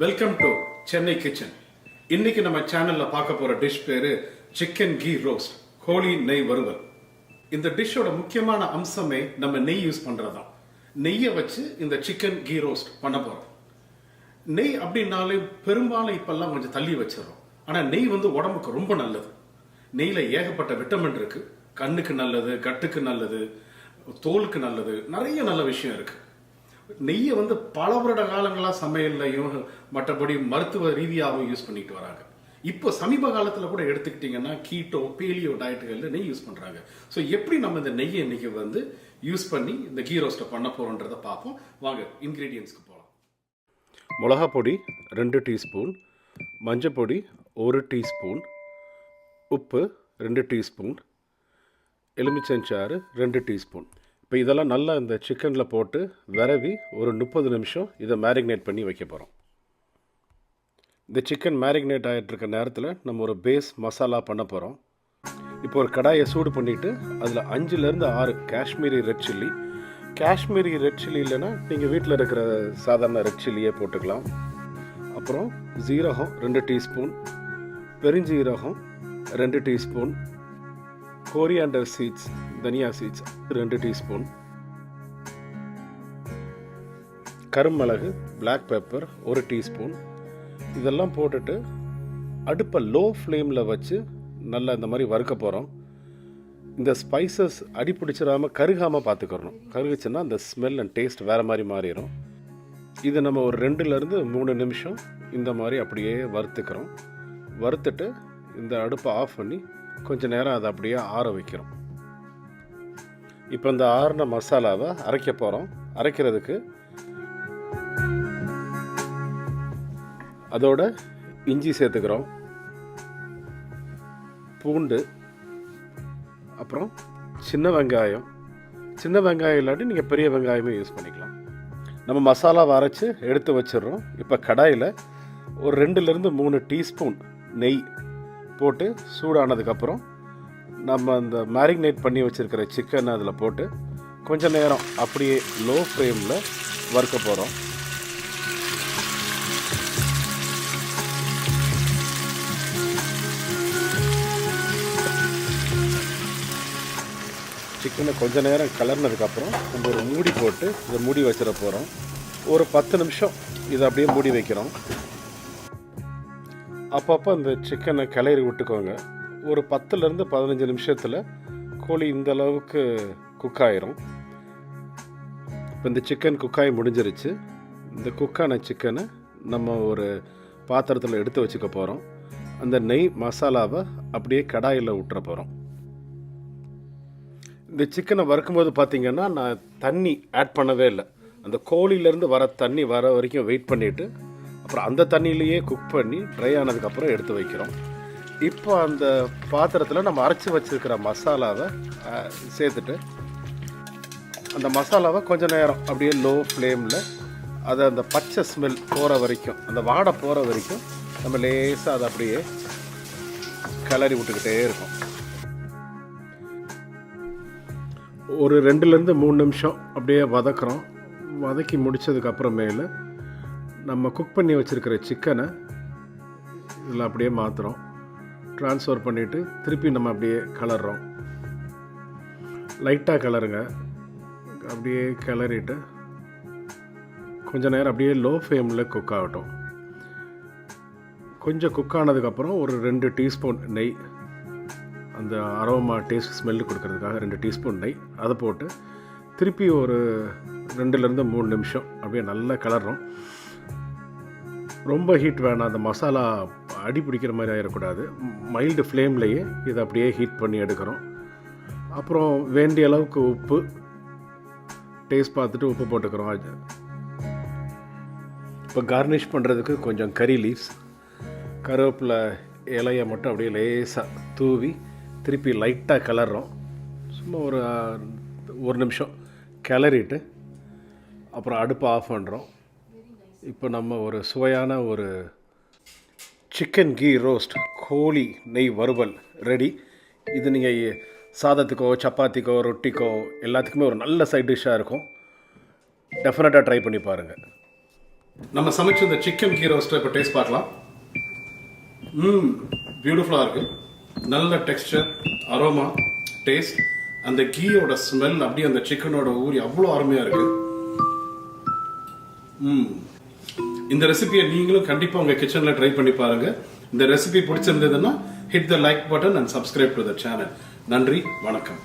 Welcome to Chennai kitchen. இன்னைக்கு நம்ம சேனல்ல பார்க்க போற டிஷ் பேரு சிக்கன் கீ ரோஸ்ட், கோழி நெய் வறுவல். இந்த டிஷ்ஷோட முக்கியமான அம்சமே நம்ம நெய் யூஸ் பண்றதுதான். நெய்யை வச்சு இந்த சிக்கன் கீ ரோஸ்ட் பண்ண போறோம். நெய் அப்படின்னாலே பெரும்பாலும் இப்பெல்லாம் கொஞ்சம் தள்ளி வச்சிடறோம். ஆனா நெய் உடம்புக்கு ரொம்ப நல்லது. நெய்ல ஏகப்பட்ட விட்டமின் இருக்கு. கண்ணுக்கு நல்லது, கட்டுக்கு நல்லது, தோலுக்கு நல்லது, நிறைய நல்ல விஷயம் இருக்கு. நெய்யை பல வருட காலங்களாக சமையல்லையும் மற்றபடி மருத்துவ ரீதியாகவும் யூஸ் பண்ணிட்டு வராங்க. இப்போ சமீப காலத்தில் கூட எடுத்துக்கிட்டிங்கன்னா கீட்டோ பேலியோ டயட்டுகளில் நெய் யூஸ் பண்ணுறாங்க. ஸோ எப்படி நம்ம இந்த நெய்யை இன்னைக்கு யூஸ் பண்ணி இந்த கீ ரோஸ்ட்டை பண்ண போகிறோன்றதை பார்ப்போம். வாங்க இன்க்ரீடியன்ஸ்க்கு போகலாம். மிளகா பொடி 2 டீஸ்பூன், மஞ்சள் பொடி 1 டீஸ்பூன், உப்பு 2 டீஸ்பூன், எலுமிச்சஞ்சாறு 2 டீஸ்பூன். இப்போ இதெல்லாம் நல்லா இந்த சிக்கனில் போட்டு விரவி ஒரு 30 நிமிஷம் இதை மேரினேட் பண்ணி வைக்க போகிறோம். இந்த சிக்கன் மேரினேட் ஆகிட்டு இருக்க நேரத்தில் நம்ம ஒரு பேஸ் மசாலா பண்ண போகிறோம். இப்போ ஒரு கடாயை சூடு பண்ணிவிட்டு அதில் 5லேருந்து 6 Kashmiri red chilli. Kashmiri red chilli இல்லைன்னா நீங்கள் வீட்டில் இருக்கிற சாதாரண ரெட் சில்லியே போட்டுக்கலாம். அப்புறம் ஜீரகம் 2 டீஸ்பூன், பெருஞ்சீரகம் 2 டீஸ்பூன், கோரியாண்டர் சீட்ஸ், தனியா சீட்ஸ் 2 டீஸ்பூன், கருமிளகு, பிளாக் பெப்பர் 1 டீஸ்பூன். இதெல்லாம் போட்டுட்டு அடுப்பை லோ ஃப்ளேமில் வச்சு நல்லா இந்த மாதிரி வறுக்க போகிறோம். இந்த ஸ்பைசஸ் அடி பிடிச்சிடாமல் கருகாமல் பார்த்துக்கிறணும். கருகுச்சுன்னா அந்த ஸ்மெல் அண்ட் டேஸ்ட் வேறு மாதிரி மாறிடும். இது நம்ம ஒரு 2லேருந்து 3 நிமிஷம் இந்த மாதிரி அப்படியே வறுத்துக்கிறோம். வறுத்துட்டு இந்த அடுப்பை ஆஃப் பண்ணி கொஞ்சம் நேரம் அதை அப்படியே ஆற வைக்கிறோம். இப்போ இந்த ஆறின மசாலாவை அரைக்க போகிறோம். அரைக்கிறதுக்கு அதோட இஞ்சி சேர்த்துக்கிறோம், பூண்டு, அப்புறம் சின்ன வெங்காயம். சின்ன வெங்காயம் இல்லாட்டி நீங்கள் பெரிய வெங்காயமே யூஸ் பண்ணிக்கலாம். நம்ம மசாலாவை அரைச்சி எடுத்து வச்சிடுறோம். இப்போ கடாயில் ஒரு 2லேருந்து 3 டீஸ்பூன் நெய் போட்டு சூடானதுக்கப்புறம் நம்ம அந்த மேரினேட் பண்ணி வச்சுருக்கிற சிக்கனை அதில் போட்டு கொஞ்சம் நேரம் அப்படியே லோ ஃப்ளேமில் வறுக்க போகிறோம். சிக்கனை கொஞ்சம் நேரம் கலர்னதுக்கப்புறம் நம்ம ஒரு மூடி போட்டு இதை மூடி வச்சிட போகிறோம். ஒரு 10 நிமிஷம் இதை அப்படியே மூடி வைக்கிறோம். அப்பப்போ அந்த சிக்கனை கிளறி விட்டுக்கோங்க. ஒரு 10லேருந்து 15 நிமிஷத்தில் கோழி இந்த அளவுக்கு குக் ஆயிரும். இப்போ இந்த சிக்கன் குக்காய் முடிஞ்சிருச்சு. இந்த குக்கான சிக்கனை நம்ம ஒரு பாத்திரத்தில் எடுத்து வச்சுக்க போகிறோம். அந்த நெய் மசாலாவை அப்படியே கடாயில் விட்டுற போகிறோம். இந்த சிக்கனை வறுக்கும்போது பார்த்திங்கன்னா நான் தண்ணி ஆட் பண்ணவே இல்லை. அந்த கோழியிலேருந்து வர தண்ணி வர வரைக்கும் வெயிட் பண்ணிவிட்டு அப்புறம் அந்த தண்ணியிலையே குக் பண்ணி ட்ரை ஆனதுக்கப்புறம் எடுத்து வைக்கிறோம். இப்போ அந்த பாத்திரத்தில் நம்ம அரைச்சி வச்சுருக்கிற மசாலாவை சேர்த்துட்டு அந்த மசாலாவை கொஞ்சம் நேரம் அப்படியே லோ ஃப்ளேமில் அதை அந்த பச்சை ஸ்மெல் போகிற வரைக்கும், அந்த வாடை போகிற வரைக்கும் நம்ம லேசாக அதை அப்படியே கிளறி விட்டுக்கிட்டே இருக்கோம். ஒரு 2லேருந்து 3 நிமிஷம் அப்படியே வதக்குறோம். வதக்கி முடித்ததுக்கப்புறமேல நம்ம குக் பண்ணி வச்சுருக்கிற சிக்கனை இதில் அப்படியே மாற்றுறோம். ட்ரான்ஸ்ஃபர் பண்ணிவிட்டு திருப்பி நம்ம அப்படியே கிளறோம். லைட்டாக கிளறுங்க. அப்படியே கிளறிட்டு கொஞ்சம் நேரம் அப்படியே லோ ஃப்ளேமில் குக் ஆகட்டும். கொஞ்சம் குக் ஆனதுக்கப்புறம் ஒரு 2 டீஸ்பூன் நெய், அந்த அரோமா டேஸ்ட் ஸ்மெல்லு கொடுக்கறதுக்காக 2 டீஸ்பூன் நெய் அதை போட்டு திருப்பி ஒரு 2லேருந்து 3 நிமிஷம் அப்படியே நல்லா கிளறோம். ரொம்ப ஹீட் வேணாம், அந்த மசாலா அடி பிடிக்கிற மாதிரி ஆகிடக்கூடாது. மைல்டு ஃப்ளேம்லேயே இதை அப்படியே ஹீட் பண்ணி எடுக்கிறோம். அப்புறம் வேண்டிய அளவுக்கு உப்பு டேஸ்ட் பார்த்துட்டு உப்பு போட்டுக்கிறோம். இப்போ கார்னிஷ் பண்ணுறதுக்கு கொஞ்சம் கறி லீவ்ஸ், கருவேப்பிலை இலையை மட்டும் அப்படியே லேசாக தூவி திருப்பி லைட்டாக கிளறோம். சும்மா ஒரு 1 நிமிஷம் கிளறிட்டு அப்புறம் அடுப்பை ஆஃப் பண்ணுறோம். இப்போ நம்ம ஒரு சுவையான ஒரு சிக்கன் கீ ரோஸ்ட், கோழி நெய் வறுவல் ரெடி. இது நீங்கள் சாதத்துக்கோ சப்பாத்திக்கோ ரொட்டிக்கோ எல்லாத்துக்குமே ஒரு நல்ல சைட் டிஷ்ஷாக இருக்கும். டெஃபினட்டாக ட்ரை பண்ணி பாருங்கள். நம்ம சமைச்ச இந்த சிக்கன் கீ ரோஸ்ட்டை இப்போ டேஸ்ட் பார்க்கலாம். பியூட்டிஃபுல்லாக இருக்கு. நல்ல டெக்ஸ்டர், அரோமா, டேஸ்ட், அந்த கீயோட ஸ்மெல் அப்படியே அந்த சிக்கனோட ஊறி அவ்வளோ அருமையாக இருக்கு. இந்த ரெசிபியை நீங்களும் கண்டிப்பாக உங்கள் கிச்சனில் ட்ரை பண்ணி பாருங்க. இந்த ரெசிபி பிடிச்சிருந்ததுன்னா hit the like button and subscribe to the channel. நன்றி, வணக்கம்.